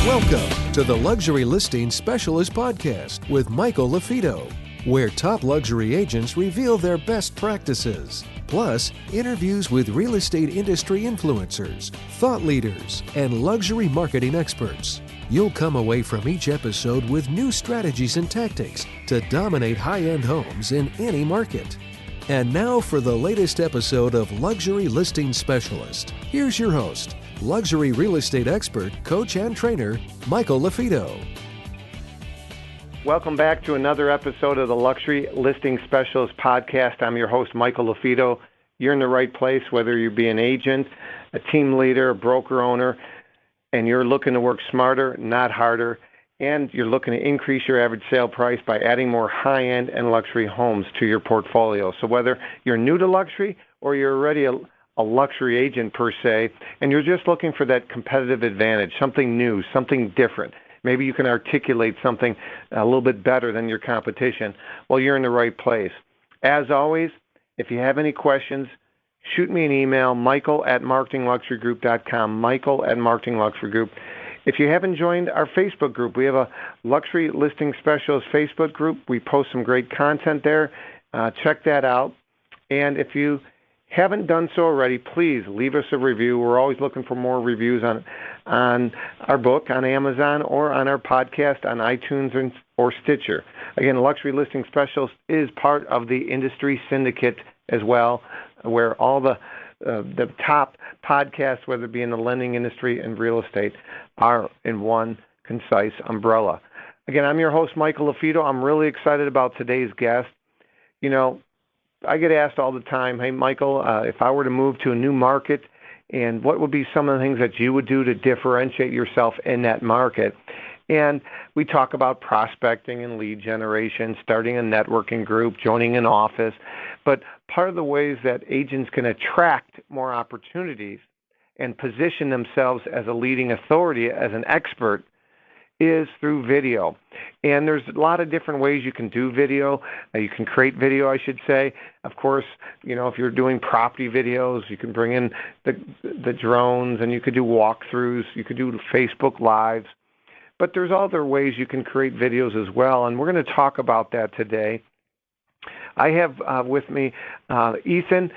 Welcome to the Luxury Listing Specialist Podcast with Michael LaFido, where top luxury agents reveal their best practices, plus interviews with real estate industry influencers, thought leaders, and luxury marketing experts. You'll come away from each episode with new strategies and tactics to dominate high-end homes in any market. And now for the latest episode of Luxury Listing Specialist. Here's your host, luxury real estate expert, coach, and trainer, Michael LaFido. Welcome back to another episode of the Luxury Listing Specialist Podcast. I'm your host, Michael LaFido. You're in the right place, whether you be an agent, a team leader, a broker owner, and you're looking to work smarter, not harder, and you're looking to increase your average sale price by adding more high-end and luxury homes to your portfolio. So whether you're new to luxury or you're already a luxury agent per se, and you're just looking for that competitive advantage, something new, something different, maybe you can articulate something a little bit better than your competition, well, you're in the right place. As always, if you have any questions, shoot me an email, michael@marketingluxurygroup.com, michael@marketingluxurygroup. If you haven't joined our Facebook group, we have a Luxury Listing Specialist Facebook group. We post some great content there. Check that out. And if you haven't done so already, please leave us a review. We're always looking for more reviews on our book, on Amazon, or on our podcast on iTunes or Stitcher. Again, Luxury Listing Specialist is part of the industry syndicate as well, where all the top podcasts, whether it be in the lending industry and real estate, are in one concise umbrella. Again, I'm your host, Michael LaFido. I'm really excited about today's guest. You know, I get asked all the time, hey, Michael, if I were to move to a new market, and what would be some of the things that you would do to differentiate yourself in that market? And we talk about prospecting and lead generation, starting a networking group, joining an office. But part of the ways that agents can attract more opportunities and position themselves as a leading authority, as an expert, is through video. And there's a lot of different ways you can do video. You can create video, I should say. Of course, you know, if you're doing property videos, you can bring in the drones, and you could do walkthroughs. You could do Facebook Lives. But there's other ways you can create videos as well, and we're going to talk about that today. I have with me Ethan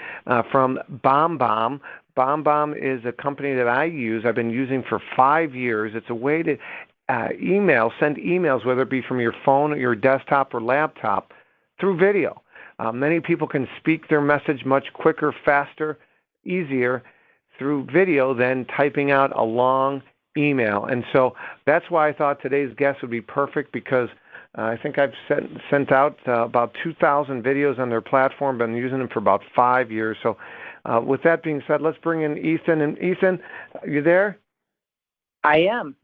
from BombBomb. BombBomb is a company that I've been using for 5 years. It's a way to send emails, whether it be from your phone or your desktop or laptop, through video. Many people can speak their message much quicker, faster, easier through video than typing out a long email. And so that's why I thought today's guest would be perfect, because I think I've sent out about 2,000 videos on their platform, been using them for about 5 years. So with that being said, let's bring in Ethan. And Ethan, are you there? I am.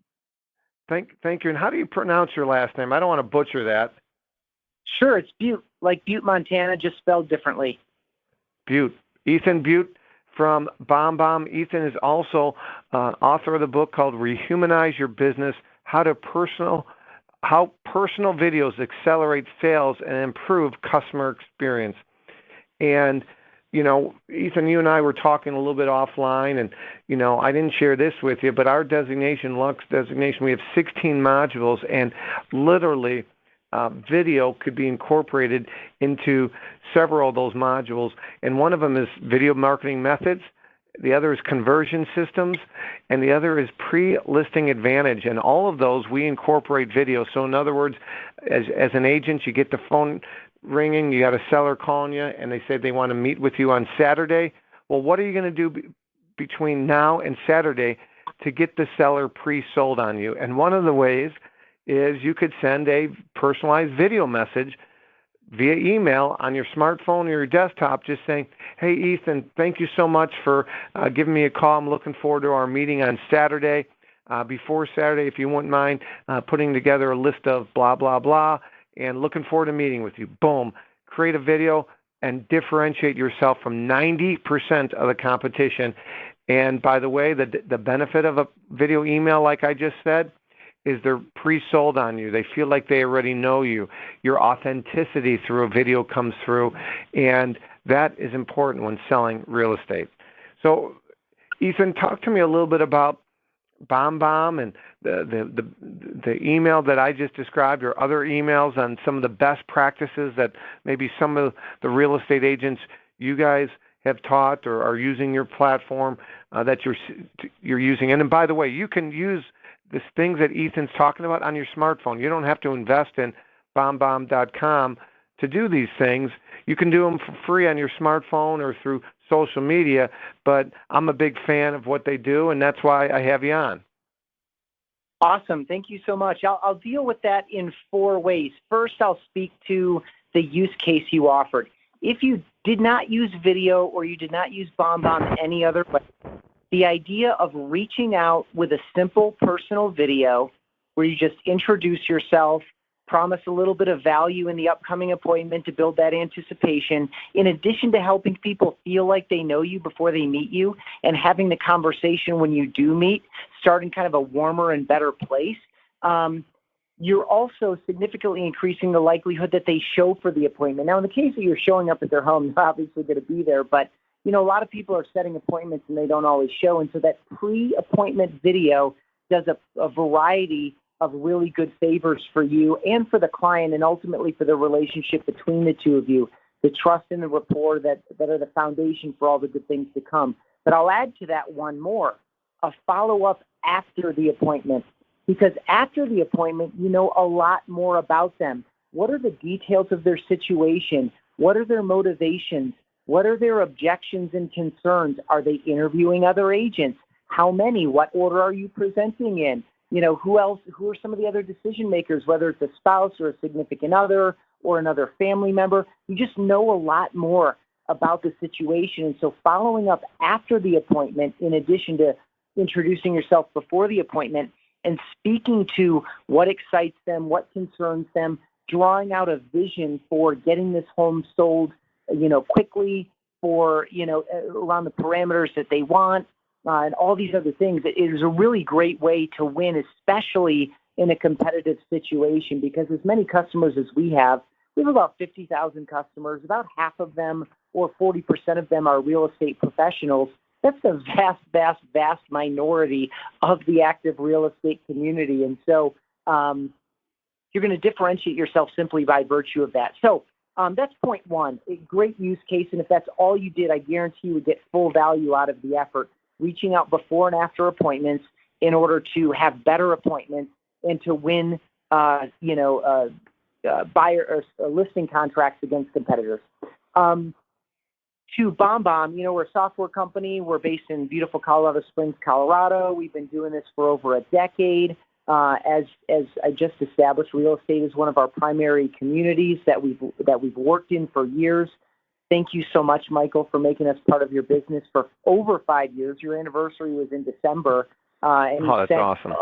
Thank you. And how do you pronounce your last name? I don't want to butcher that. Sure, it's Beute, like Butte, Montana, just spelled differently. Beute. Ethan Beute from BombBomb. Ethan is also author of the book called Rehumanize Your Business, How Personal Videos Accelerate Sales and Improve Customer Experience. And, you know, Ethan, you and I were talking a little bit offline, and, you know, I didn't share this with you, but our Lux designation, we have 16 modules, and literally video could be incorporated into several of those modules. And one of them is video marketing methods. The other is conversion systems, and the other is pre-listing advantage. And all of those, we incorporate video. So in other words, as an agent, you get the phone ringing, you got a seller calling you, and they say they want to meet with you on Saturday. Well, what are you going to do between now and Saturday to get the seller pre-sold on you? And one of the ways is you could send a personalized video message via email on your smartphone or your desktop, just saying, hey, Ethan, thank you so much for giving me a call. I'm looking forward to our meeting on Saturday. Before Saturday, if you wouldn't mind putting together a list of blah, blah, blah, and looking forward to meeting with you. Boom. Create a video and differentiate yourself from 90% of the competition. And by the way, the benefit of a video email, like I just said, is they're pre-sold on you. They feel like they already know you. Your authenticity through a video comes through, and that is important when selling real estate. So, Ethan, talk to me a little bit about BombBomb and the email that I just described, or other emails on some of the best practices that maybe some of the real estate agents you guys have taught or are using your platform that you're using. And by the way, you can use the things that Ethan's talking about on your smartphone. You don't have to invest in BombBomb.com to do these things. You can do them for free on your smartphone or through social media, but I'm a big fan of what they do, and that's why I have you on. Awesome. Thank you so much. I'll deal with that in 4 ways. First, I'll speak to the use case you offered. If you did not use video or you did not use BombBomb any other way, the idea of reaching out with a simple personal video where you just introduce yourself, promise a little bit of value in the upcoming appointment to build that anticipation, in addition to helping people feel like they know you before they meet you and having the conversation when you do meet, start in kind of a warmer and better place. You're also significantly increasing the likelihood that they show for the appointment. Now, in the case that you're showing up at their home, they're obviously going to be there, but a lot of people are setting appointments and they don't always show. And so that pre-appointment video does a variety of really good favors for you and for the client, and ultimately for the relationship between the two of you, the trust and the rapport that are the foundation for all the good things to come. But I'll add to that one more, a follow-up after the appointment. Because after the appointment, you know a lot more about them. What are the details of their situation? What are their motivations? What are their objections and concerns? Are they interviewing other agents? How many? What order are you presenting in? Who else? Who are some of the other decision makers, whether it's a spouse or a significant other or another family member? You just know a lot more about the situation. And so following up after the appointment, in addition to introducing yourself before the appointment and speaking to what excites them, what concerns them, drawing out a vision for getting this home sold, quickly, for, around the parameters that they want, and all these other things. It is a really great way to win, especially in a competitive situation, because as many customers as we have about 50,000 customers. About half of them, or 40% of them, are real estate professionals. That's a vast, vast, vast minority of the active real estate community. And so you're going to differentiate yourself simply by virtue of that. So that's point one, a great use case. And if that's all you did, I guarantee you would get full value out of the effort, reaching out before and after appointments in order to have better appointments and to win, buyer or listing contracts against competitors. To BombBomb, we're a software company. We're based in beautiful Colorado Springs, Colorado. We've been doing this for over a decade. As I just established, real estate is one of our primary communities that we've worked in for years. Thank you so much, Michael, for making us part of your business for over 5 years. Your anniversary was in December. And that's awesome.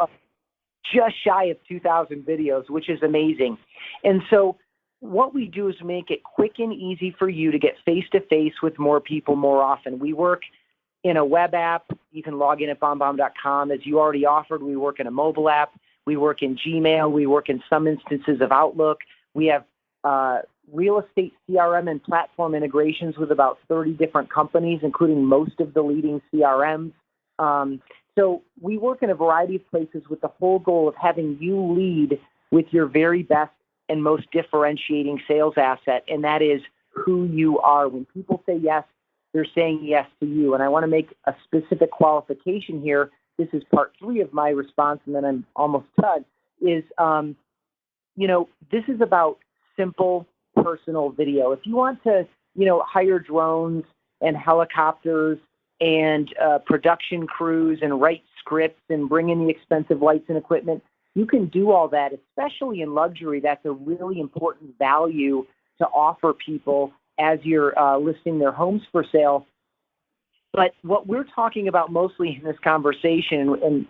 Just shy of 2,000 videos, which is amazing. And so what we do is make it quick and easy for you to get face-to-face with more people more often. We work in a web app. You can log in at bombbomb.com. As you already offered, we work in a mobile app. We work in Gmail. We work in some instances of Outlook. We have real estate CRM and platform integrations with about 30 different companies, including most of the leading CRMs. So we work in a variety of places with the whole goal of having you lead with your very best and most differentiating sales asset, and that is who you are. When people say yes, they're saying yes to you. And I want to make a specific qualification here. This is part 3 of my response, and then I'm almost done, is, this is about simple personal video. If you want to, hire drones and helicopters and production crews and write scripts and bring in the expensive lights and equipment, you can do all that, especially in luxury. That's a really important value to offer people as you're listing their homes for sale. But what we're talking about mostly in this conversation, and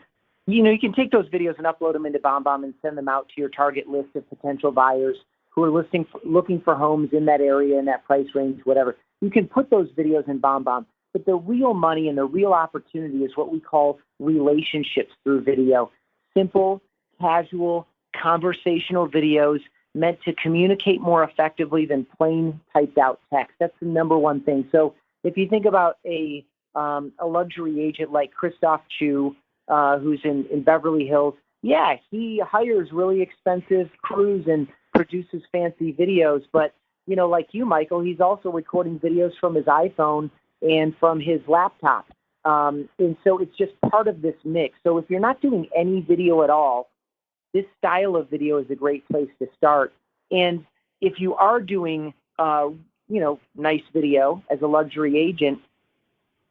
you can take those videos and upload them into BombBomb and send them out to your target list of potential buyers who are looking for homes in that area, in that price range, whatever. You can put those videos in BombBomb. But the real money and the real opportunity is what we call relationships through video. Simple, casual, conversational videos meant to communicate more effectively than plain typed out text. That's the number one thing. So if you think about a luxury agent like Christoph Chu, who's in Beverly Hills, Yeah, he hires really expensive crews and produces fancy videos. But, like you, Michael, he's also recording videos from his iPhone and from his laptop. And so it's just part of this mix. So if you're not doing any video at all, this style of video is a great place to start. And if you are doing, nice video as a luxury agent,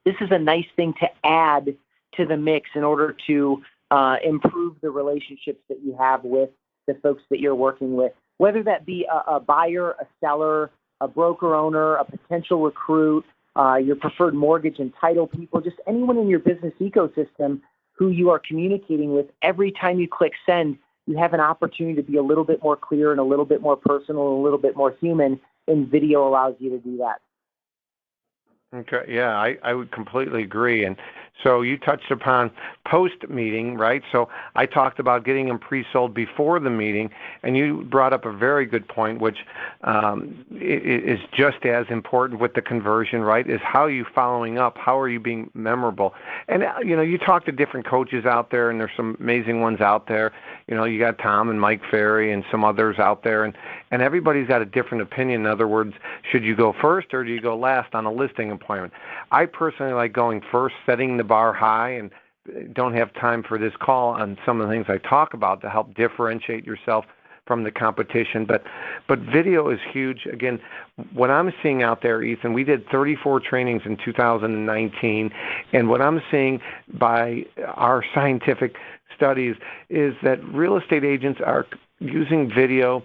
this is a nice thing to add to the mix in order to improve the relationships that you have with the folks that you're working with, whether that be a buyer, a seller, a broker owner, a potential recruit, your preferred mortgage and title people, just anyone in your business ecosystem who you are communicating with. Every time you click send, you have an opportunity to be a little bit more clear and a little bit more personal and a little bit more human, and video allows you to do that. Okay, yeah, I would completely agree. And so you touched upon post-meeting, right? So I talked about getting them pre-sold before the meeting, and you brought up a very good point, which is just as important with the conversion, right, is how are you following up? How are you being memorable? And, you talk to different coaches out there, and there's some amazing ones out there. You got Tom and Mike Ferry and some others out there, and everybody's got a different opinion. In other words, should you go first or do you go last on a listing appointment? I personally like going first, setting the bar high, and don't have time for this call on some of the things I talk about to help differentiate yourself from the competition. But video is huge. Again, what I'm seeing out there, Ethan, we did 34 trainings in 2019, and what I'm seeing by our scientific studies is that real estate agents are using video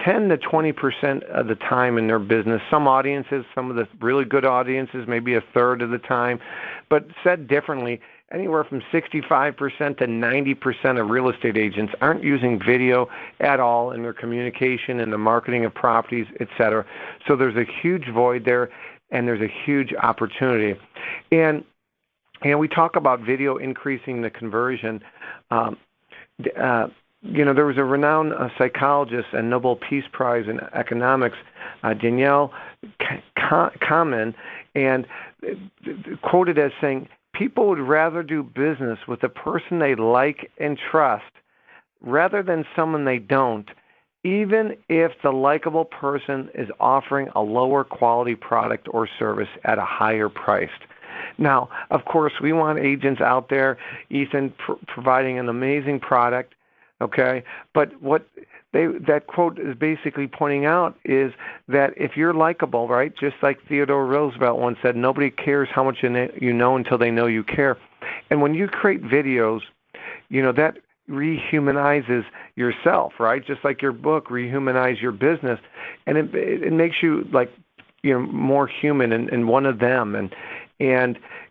10 to 20% of the time in their business. Some audiences, some of the really good audiences, maybe a third of the time. But said differently, anywhere from 65% to 90% of real estate agents aren't using video at all in their communication and the marketing of properties, et cetera. So there's a huge void there, and there's a huge opportunity. And we talk about video increasing the conversion. There was a renowned psychologist and Nobel Peace Prize in economics, Danielle Kahneman, and quoted as saying, people would rather do business with a person they like and trust rather than someone they don't, even if the likable person is offering a lower quality product or service at a higher price. Now, of course, we want agents out there, Ethan, providing an amazing product. Okay, but what that quote is basically pointing out is that if you're likable, right, just like Theodore Roosevelt once said, nobody cares how much you know until they know you care. And when you create videos, that rehumanizes yourself, right? Just like your book rehumanize your business, and it makes you more human and one of them. And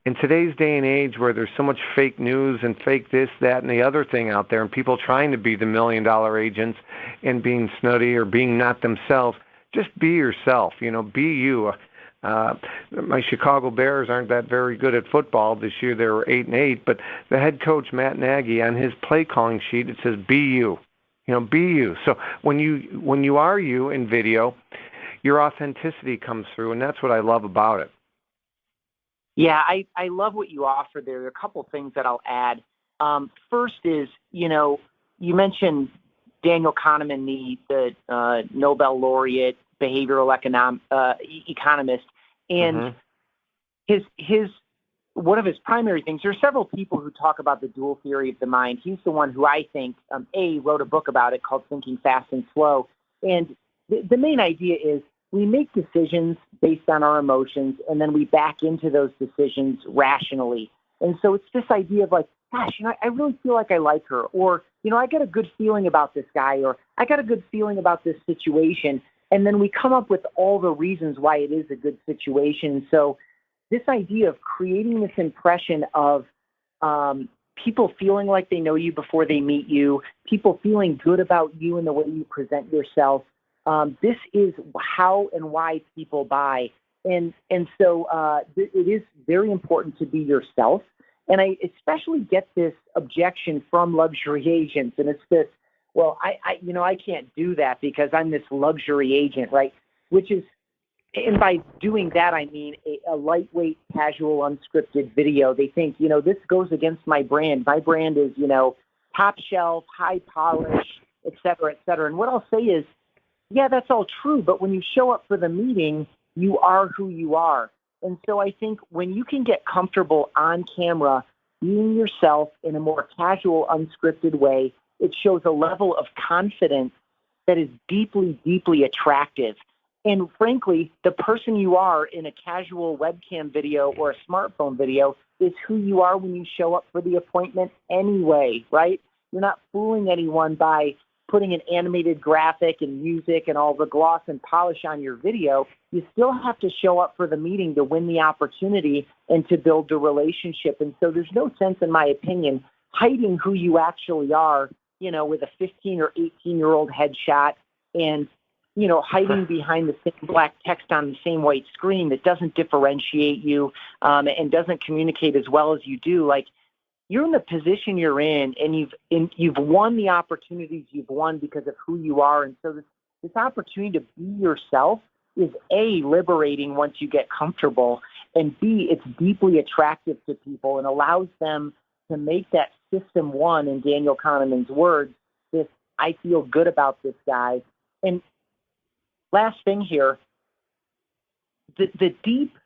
in today's day and age where there's so much fake news and fake this, that, and the other thing out there, and people trying to be the $1 million agents and being snooty or being not themselves, just be yourself, be you. My Chicago Bears aren't that very good at football this year. They were 8-8, but the head coach, Matt Nagy, on his play calling sheet, it says, be you, be you. So when you are you in video, your authenticity comes through, and that's what I love about it. Yeah, I love what you offer there. There are a couple things that I'll add. First is, you mentioned Daniel Kahneman, the Nobel laureate, behavioral economist, and his one of his primary things. There are several people who talk about the dual theory of the mind. He's the one who I think wrote a book about it called Thinking Fast and Slow. And the main idea is, we make decisions based on our emotions, and then we back into those decisions rationally. And so it's this idea of gosh, I really feel like I like her, or, I got a good feeling about this guy, or I got a good feeling about this situation. And then we come up with all the reasons why it is a good situation. So this idea of creating this impression of people feeling like they know you before they meet you, people feeling good about you and the way you present yourself, this is how and why people buy. And so it is very important to be yourself. And I especially get this objection from luxury agents. And it's this, well, I can't do that because I'm this luxury agent, right? Which is, and by doing that, I mean a lightweight, casual, unscripted video. They think, this goes against my brand. My brand is, top shelf, high polish, et cetera, et cetera. And what I'll say is, yeah, that's all true, but when you show up for the meeting, you are who you are. And so I think when you can get comfortable on camera being yourself in a more casual, unscripted way, it shows a level of confidence that is deeply, deeply attractive. And frankly, the person you are in a casual webcam video or a smartphone video is who you are when you show up for the appointment anyway, right? You're not fooling anyone by putting an animated graphic and music and all the gloss and polish on your video. You still have to show up for the meeting to win the opportunity and to build the relationship. And so there's no sense, in my opinion, hiding who you actually are, with a 15 or 18-year-old headshot and, hiding behind the same black text on the same white screen that doesn't differentiate you and doesn't communicate as well as you do. Like, you're in the position you're in, and you've won the opportunities you've won because of who you are. And so this opportunity to be yourself is A, liberating once you get comfortable, and B, it's deeply attractive to people and allows them to make that system one, in Daniel Kahneman's words, this I feel good about this guy. And last thing here, the deep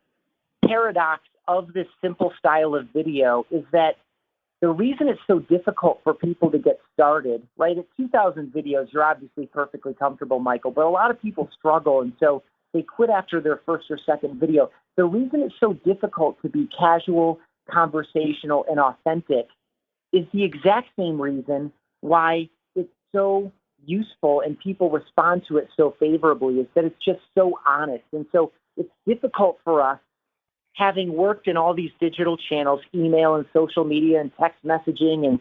paradox of this simple style of video is that the reason it's so difficult for people to get started, right? At 2,000 videos, you're obviously perfectly comfortable, Michael, but a lot of people struggle, and so they quit after their first or second video. The reason it's so difficult to be casual, conversational, and authentic is the exact same reason why it's so useful and people respond to it so favorably, is that it's just so honest. And so it's difficult for us, having worked in all these digital channels, email and social media and text messaging and,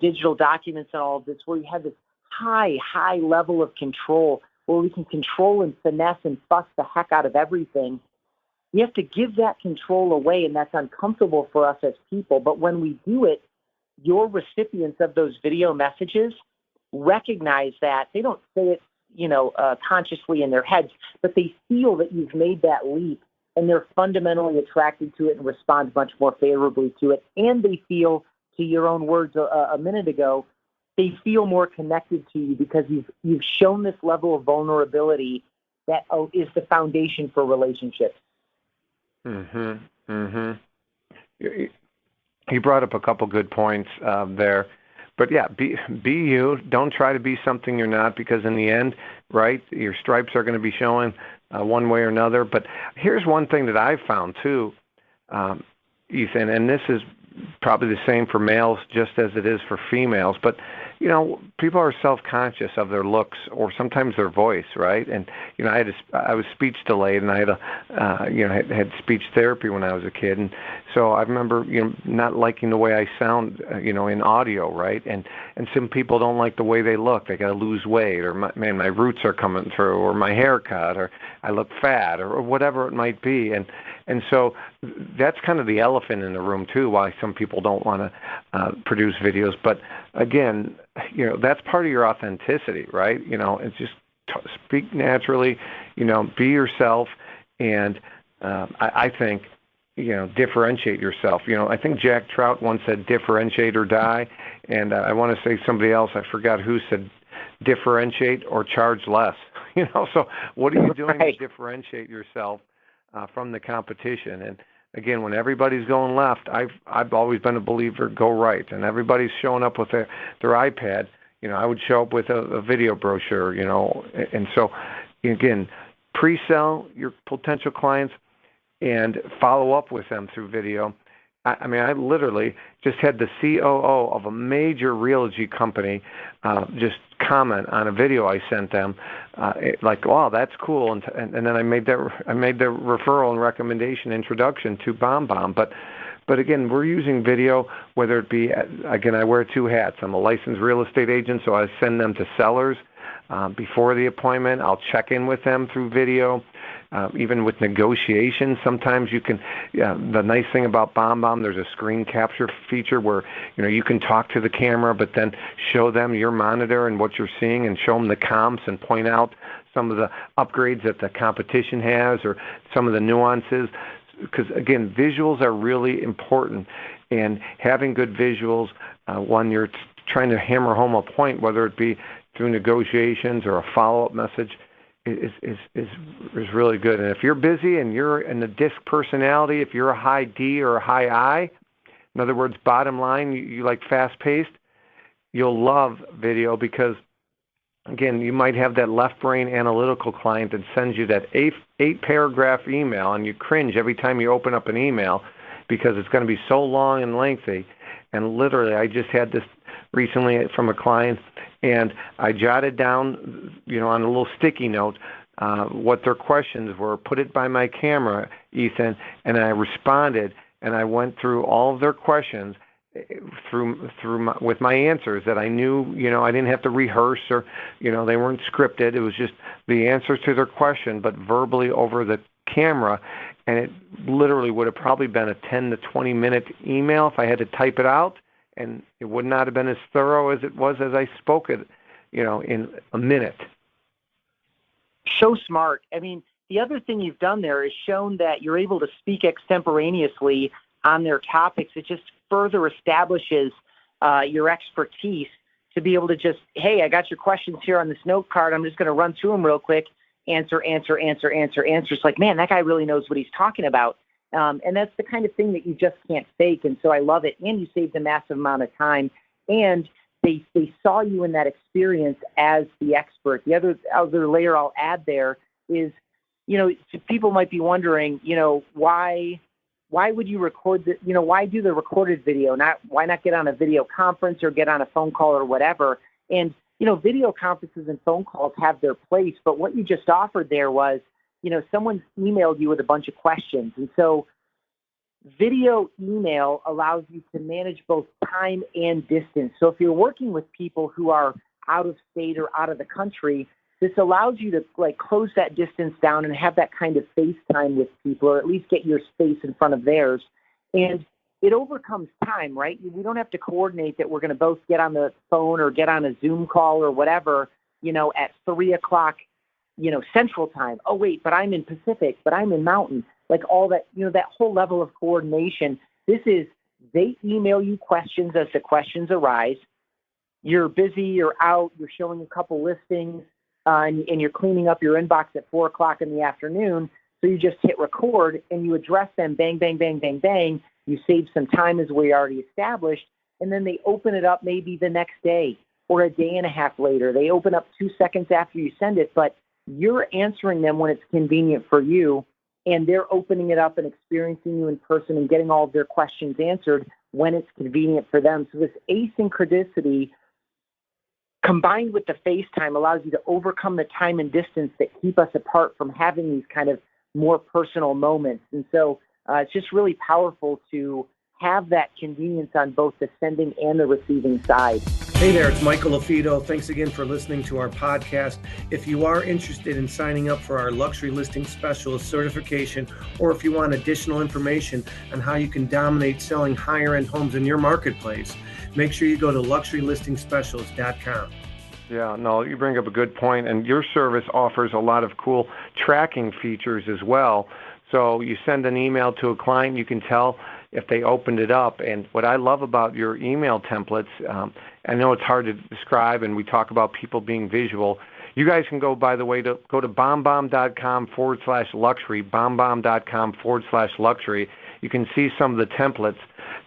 digital documents and all of this, where you have this high level of control, where we can control and finesse and fuss the heck out of everything. We have to give that control away, and that's uncomfortable for us as people. But when we do it, your recipients of those video messages recognize that. They don't say it, consciously in their heads, but they feel that you've made that leap, and they're fundamentally attracted to it and respond much more favorably to it. And they feel, to your own words a minute ago, they feel more connected to you because you've shown this level of vulnerability that is the foundation for relationships. You brought up a couple good points there. But yeah, be you. Don't try to be something you're not, because in the end, right, your stripes are going to be showing one way or another. But here's one thing that I've found too, Ethan, and this is probably the same for males just as it is for females. But people are self-conscious of their looks or sometimes their voice, right? And I was speech delayed, and I had had speech therapy when I was a kid, and so I remember not liking the way I sound, in audio, right? And some people don't like the way they look. They got to lose weight, or my roots are coming through, or my haircut, or I look fat, or whatever it might be, and so that's kind of the elephant in the room too. Why some people don't want to produce videos, but again, that's part of your authenticity, right? It's just speak naturally, be yourself, and I think, differentiate yourself. I think Jack Trout once said, differentiate or die, and I want to say somebody else, I forgot who, said differentiate or charge less. So what are you doing to differentiate yourself from the competition? And again, when everybody's going left, I've always been a believer, go right. And everybody's showing up with their iPad. I would show up with a video brochure, And so, again, pre-sell your potential clients and follow up with them through video. I literally just had the COO of a major realty company just comment on a video I sent them, like, "Wow, that's cool," and then I made the referral and recommendation introduction to BombBomb. But again, we're using video, whether it be, again, I wear two hats. I'm a licensed real estate agent, so I send them to sellers before the appointment. I'll check in with them through video. Even with negotiations, sometimes you can, the nice thing about BombBomb, there's a screen capture feature where, you can talk to the camera, but then show them your monitor and what you're seeing and show them the comps and point out some of the upgrades that the competition has or some of the nuances. Because, again, visuals are really important. And having good visuals, one, you're trying to hammer home a point, whether it be through negotiations or a follow-up message, is really good. And if you're busy and you're in the disc personality, if you're a high D or a high I, in other words, bottom line, you like fast-paced, you'll love video because, again, you might have that left brain analytical client that sends you that eight-paragraph email, and you cringe every time you open up an email because it's going to be so long and lengthy. And literally, I just had this recently from a client, and I jotted down, on a little sticky note, what their questions were, put it by my camera, Ethan, and I responded, and I went through all of their questions with my answers that I knew, I didn't have to rehearse or, they weren't scripted. It was just the answers to their question, but verbally over the camera. And it literally would have probably been a 10 to 20 minute email if I had to type it out, and it would not have been as thorough as it was as I spoke it, in a minute. So smart. I mean, the other thing you've done there is shown that you're able to speak extemporaneously on their topics. It just further establishes your expertise to be able to just, hey, I got your questions here on this note card. I'm just going to run through them real quick. Answer. It's like, man, that guy really knows what he's talking about. And that's the kind of thing that you just can't fake. And so I love it. And you saved a massive amount of time. And they saw you in that experience as the expert. The other layer I'll add there is, people might be wondering, why would you record why do the recorded video? Why not get on a video conference or get on a phone call or whatever? And, video conferences and phone calls have their place, but what you just offered there was, someone emailed you with a bunch of questions. And so video email allows you to manage both time and distance. So if you're working with people who are out of state or out of the country, this allows you to close that distance down and have that kind of FaceTime with people, or at least get your space in front of theirs. And it overcomes time, right? We don't have to coordinate that we're going to both get on the phone or get on a Zoom call or whatever, at 3:00, Central Time. Oh, wait, but I'm in Pacific, but I'm in Mountain. Like all that, that whole level of coordination. This is, they email you questions as the questions arise. You're busy, you're out, you're showing a couple listings, and you're cleaning up your inbox at 4:00 in the afternoon. So you just hit record and you address them, bang, bang, bang, bang, bang. You save some time as we already established, and then they open it up maybe the next day or a day and a half later. They open up 2 seconds after you send it, but you're answering them when it's convenient for you, and they're opening it up and experiencing you in person and getting all of their questions answered when it's convenient for them. So this asynchronicity combined with the FaceTime allows you to overcome the time and distance that keep us apart from having these kind of more personal moments. And so it's just really powerful to have that convenience on both the sending and the receiving side. Hey there, it's Michael LaFido. Thanks again for listening to our podcast. If you are interested in signing up for our Luxury Listing Specialist certification, or if you want additional information on how you can dominate selling higher-end homes in your marketplace, make sure you go to luxurylistingspecialist.com. Yeah, no, you bring up a good point, and your service offers a lot of cool tracking features as well. So you send an email to a client, you can tell if they opened it up. And what I love about your email templates, I know it's hard to describe, and we talk about people being visual. You guys can go, by the way, go to bombbomb.com/luxury, bombbomb.com/luxury. You can see some of the templates.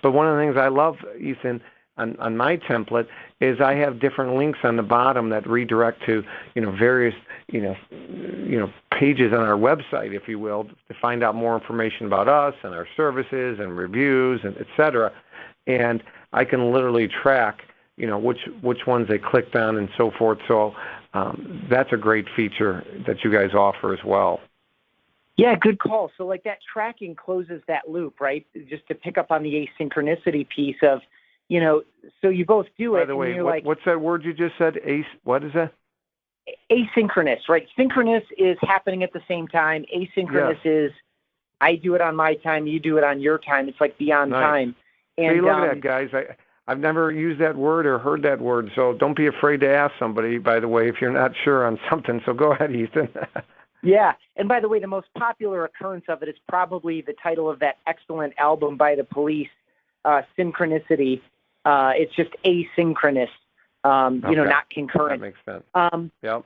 But one of the things I love, Ethan, on my template is I have different links on the bottom that redirect to, various, pages on our website, if you will, to find out more information about us and our services and reviews and et cetera. And I can literally track, which ones they clicked on and so forth. So that's a great feature that you guys offer as well. Yeah, good call. So that tracking closes that loop, right? Just to pick up on the asynchronicity piece of, so you both do it. By the way, what's that word you just said? What is that? Asynchronous, right? Synchronous is happening at the same time. Asynchronous is I do it on my time, you do it on your time. It's like beyond time. And look at that, guys. I've never used that word or heard that word, so don't be afraid to ask somebody, by the way, if you're not sure on something. So go ahead, Ethan. Yeah, and by the way, the most popular occurrence of it is probably the title of that excellent album by The Police, Synchronicity. It's just asynchronous, not concurrent. That makes sense. Yep.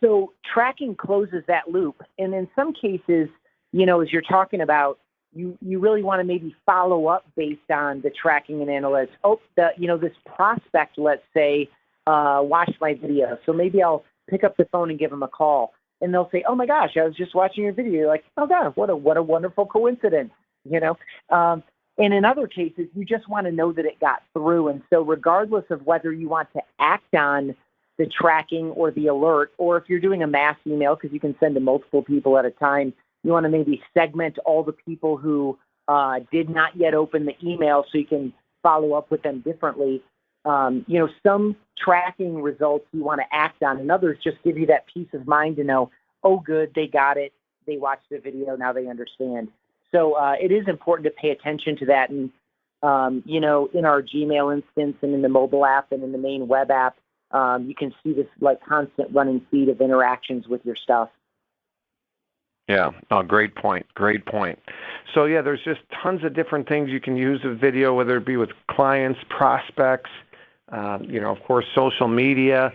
So tracking closes that loop. And in some cases, as you're talking about, you really want to maybe follow up based on the tracking and analytics. This prospect, let's say, watched my video. So maybe I'll pick up the phone and give them a call. And they'll say, "Oh my gosh, I was just watching your video." You're like, "Oh God, what a wonderful coincidence," And in other cases, you just want to know that it got through. And so regardless of whether you want to act on the tracking or the alert, or if you're doing a mass email, because you can send to multiple people at a time, you want to maybe segment all the people who did not yet open the email so you can follow up with them differently. Some tracking results you want to act on, and others just give you that peace of mind to know, oh, good, they got it. They watched the video. Now they understand. So it is important to pay attention to that. And, in our Gmail instance and in the mobile app and in the main web app, you can see this constant running feed of interactions with your stuff. Yeah. Oh, great point. Great point. So, yeah, there's just tons of different things you can use with video, whether it be with clients, prospects, of course, social media.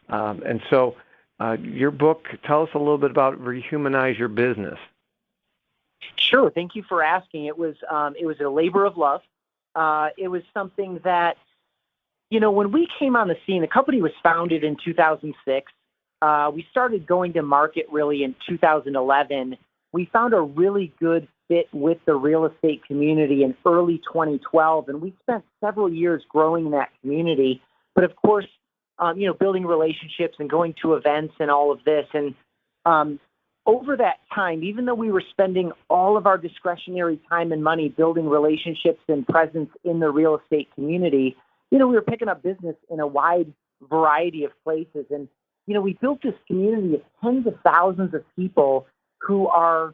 And so your book, tell us a little bit about Rehumanize Your Business. Sure. Thank you for asking. It was a labor of love. It was something that, when we came on the scene, the company was founded in 2006. We started going to market really in 2011. We found a really good fit with the real estate community in early 2012, and we spent several years growing that community. But of course, building relationships and going to events and all of this. And over that time, even though we were spending all of our discretionary time and money building relationships and presence in the real estate community, we were picking up business in a wide variety of places. And we built this community of tens of thousands of people who are,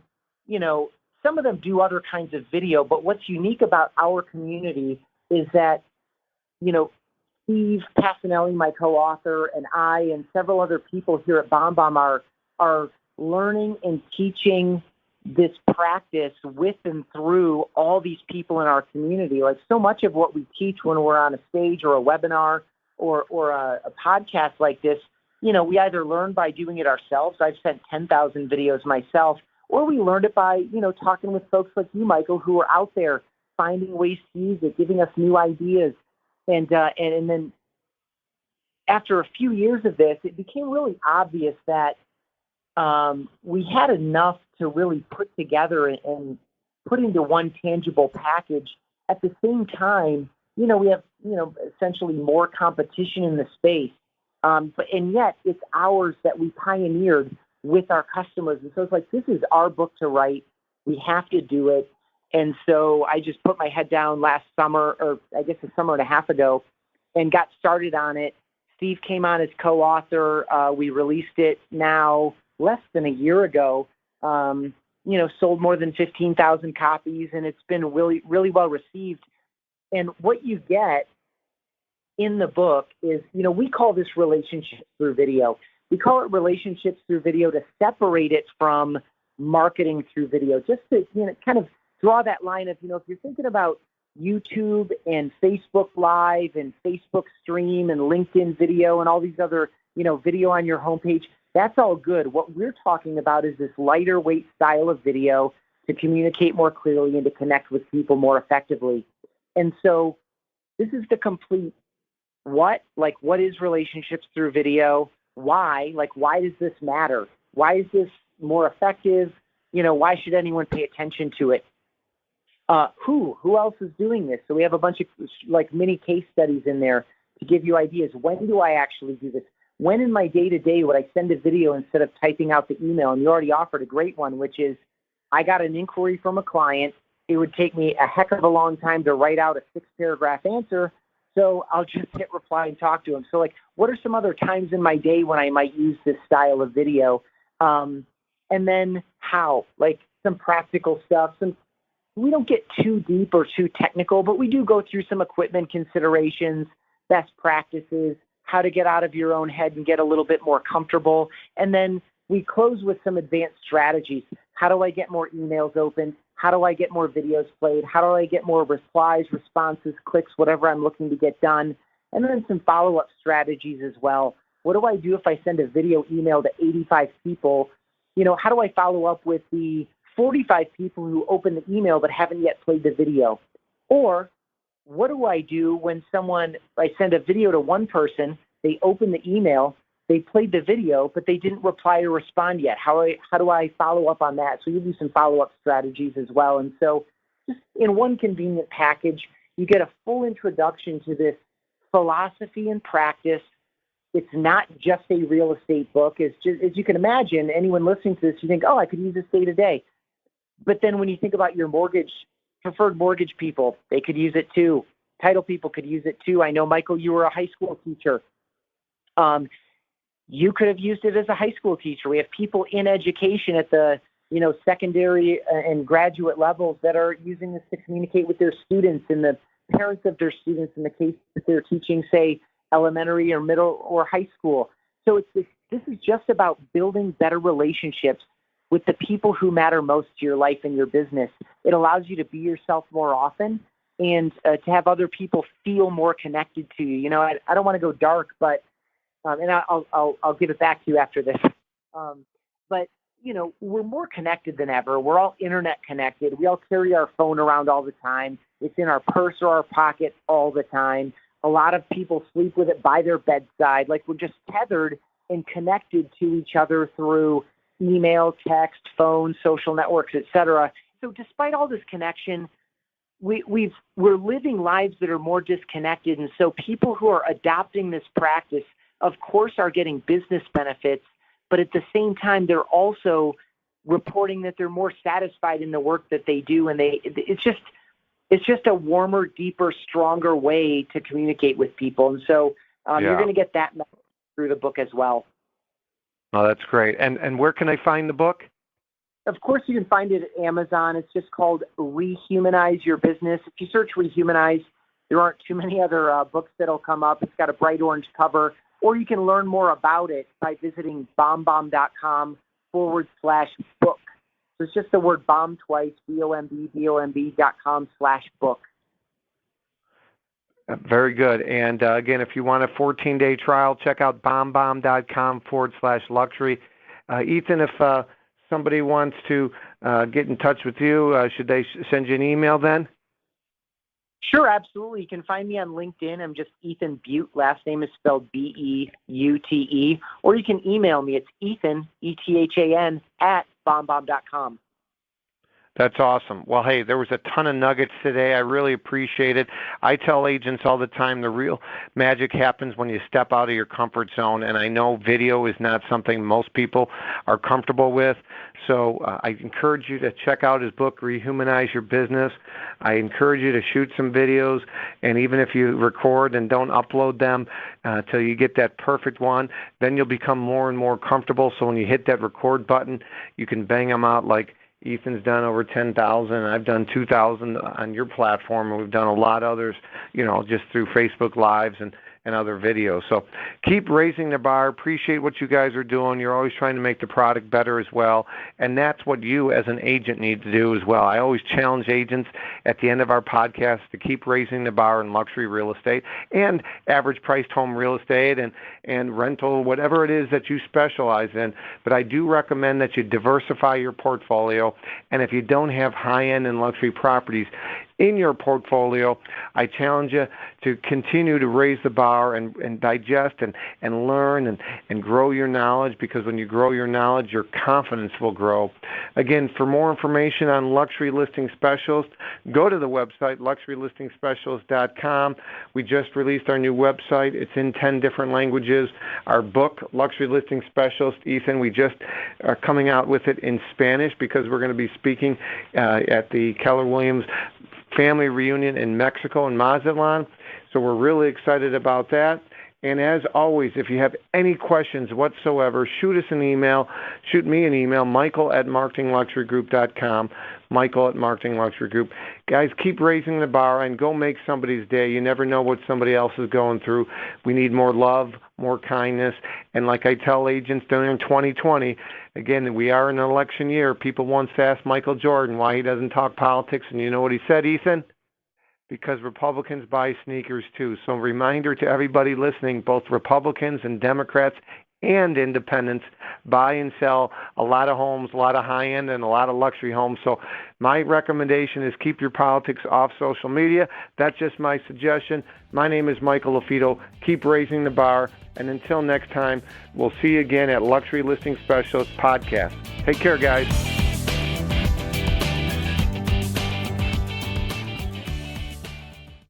some of them do other kinds of video, but what's unique about our community is that, Steve Passanelli, my co-author, and I and several other people here at BombBomb are learning and teaching this practice with and through all these people in our community. Like so much of what we teach when we're on a stage or a webinar or a podcast like this, we either learn by doing it ourselves. I've sent 10,000 videos myself, or we learned it by, talking with folks like you, Michael, who are out there finding ways to use it, giving us new ideas. And then after a few years of this, it became really obvious that we had enough to really put together and put into one tangible package. At the same time, we have, essentially more competition in the space. And yet it's ours that we pioneered with our customers. And so it's like, this is our book to write. We have to do it. And so I just put my head down last summer, or I guess a summer and a half ago, and got started on it. Steve came on as co-author. We released it now less than a year ago. Sold more than 15,000 copies, and it's been really, really well received. And what you get in the book is, we call this relationships through video. We call it relationships through video to separate it from marketing through video, just to kind of draw that line of, if you're thinking about YouTube and Facebook Live and Facebook Stream and LinkedIn Video and all these other, video on your homepage, that's all good. What we're talking about is this lighter weight style of video to communicate more clearly and to connect with people more effectively. And so this is the complete what is relationships through video? Why? Why does this matter? Why is this more effective? Why should anyone pay attention to it? Who else is doing this? So we have a bunch of mini case studies in there to give you ideas. When do I actually do this? When in my day-to-day would I send a video instead of typing out the email? And you already offered a great one, which is I got an inquiry from a client. It would take me a heck of a long time to write out a 6-paragraph answer. So I'll just hit reply and talk to them. So what are some other times in my day when I might use this style of video? And then how? Some practical stuff. We don't get too deep or too technical, but we do go through some equipment considerations, best practices, how to get out of your own head and get a little bit more comfortable. And then we close with some advanced strategies. How do I get more emails open? how do I get more videos played? How do I get more replies, responses, clicks, whatever I'm looking to get done? And then some follow-up strategies as well. What do I do if I send a video email to 85 people? How do I follow up with the 45 people who opened the email but haven't yet played the video? Or what do I do when I send a video to one person, they open the email, they played the video, but they didn't reply or respond yet? How do I follow up on that? So you do some follow-up strategies as well. And so just in one convenient package, you get a full introduction to this philosophy and practice. It's not just a real estate book. It's just, as you can imagine, anyone listening to this, you think, oh, I could use this day to day. But then when you think about your preferred mortgage people, they could use it too. Title people could use it too. I know, Michael, you were a high school teacher. You could have used it as a high school teacher. We have people in education at the secondary and graduate levels that are using this to communicate with their students and the parents of their students in the case that they're teaching, say, elementary or middle or high school. So this is just about building better relationships with the people who matter most to your life and your business. It allows you to be yourself more often and to have other people feel more connected to you. I don't want to go dark, but and I'll give it back to you after this. But we're more connected than ever. We're all internet connected. We all carry our phone around all the time. It's in our purse or our pocket all the time. A lot of people sleep with it by their bedside. Like, we're just tethered and connected to each other through email, text, phone, social networks, etc. So despite all this connection, we're living lives that are more disconnected. And so people who are adopting this practice, of course, are getting business benefits, but at the same time, they're also reporting that they're more satisfied in the work that they do. And it's just a warmer, deeper, stronger way to communicate with people. And so you're going to get that message through the book as well. Oh, that's great. And where can I find the book? Of course, you can find it at Amazon. It's just called Rehumanize Your Business. If you search Rehumanize, there aren't too many other books that'll come up. It's got a bright orange cover. Or you can learn more about it by visiting bombbomb.com/book. So it's just the word bomb twice, BOMB.com/book. Very good. And again, if you want a 14-day trial, check out bombbomb.com/luxury. Ethan, if somebody wants to get in touch with you, should they send you an email then? Sure, absolutely. You can find me on LinkedIn. I'm just Ethan Beute. Last name is spelled Beute. Or you can email me. It's Ethan, ETHAN, @bombbomb.com. That's awesome. Well, hey, there was a ton of nuggets today. I really appreciate it. I tell agents all the time the real magic happens when you step out of your comfort zone, and I know video is not something most people are comfortable with. So I encourage you to check out his book, Rehumanize Your Business. I encourage you to shoot some videos, and even if you record and don't upload them till you get that perfect one, then you'll become more and more comfortable. So when you hit that record button, you can bang them out like Ethan's done over 10,000. I've done 2,000 on your platform, and we've done a lot of others, just through Facebook Lives and other videos. So keep raising the bar. Appreciate what you guys are doing. You're always trying to make the product better as well, and that's what you as an agent need to do as well. I always challenge agents at the end of our podcast to keep raising the bar in luxury real estate and average priced home real estate and rental, whatever it is that you specialize in. But I do recommend that you diversify your portfolio, and if you don't have high-end and luxury properties in your portfolio, I challenge you to continue to raise the bar and digest and learn and grow your knowledge, because when you grow your knowledge, your confidence will grow. Again, for more information on Luxury Listing Specialist, go to the website, luxurylistingspecialist.com. We just released our new website. It's in 10 different languages. Our book, Luxury Listing Specialist, Ethan, we just are coming out with it in Spanish because we're going to be speaking at the Keller Williams family reunion in Mexico in Mazatlan. So we're really excited about that. And as always, if you have any questions whatsoever, shoot us an email. Shoot me an email, michael@marketingluxurygroup.com, michael@marketingluxurygroup. Guys, keep raising the bar and go make somebody's day. You never know what somebody else is going through. We need more love, more kindness. And like I tell agents during 2020, again, we are in an election year. People once asked Michael Jordan why he doesn't talk politics. And you know what he said, Ethan? Because Republicans buy sneakers too. So a reminder to everybody listening, both Republicans and Democrats and independents buy and sell a lot of homes, a lot of high-end and a lot of luxury homes. So my recommendation is keep your politics off social media. That's just my suggestion. My name is Michael LaFido. Keep raising the bar. And until next time, we'll see you again at Luxury Listing Specialist Podcast. Take care, guys.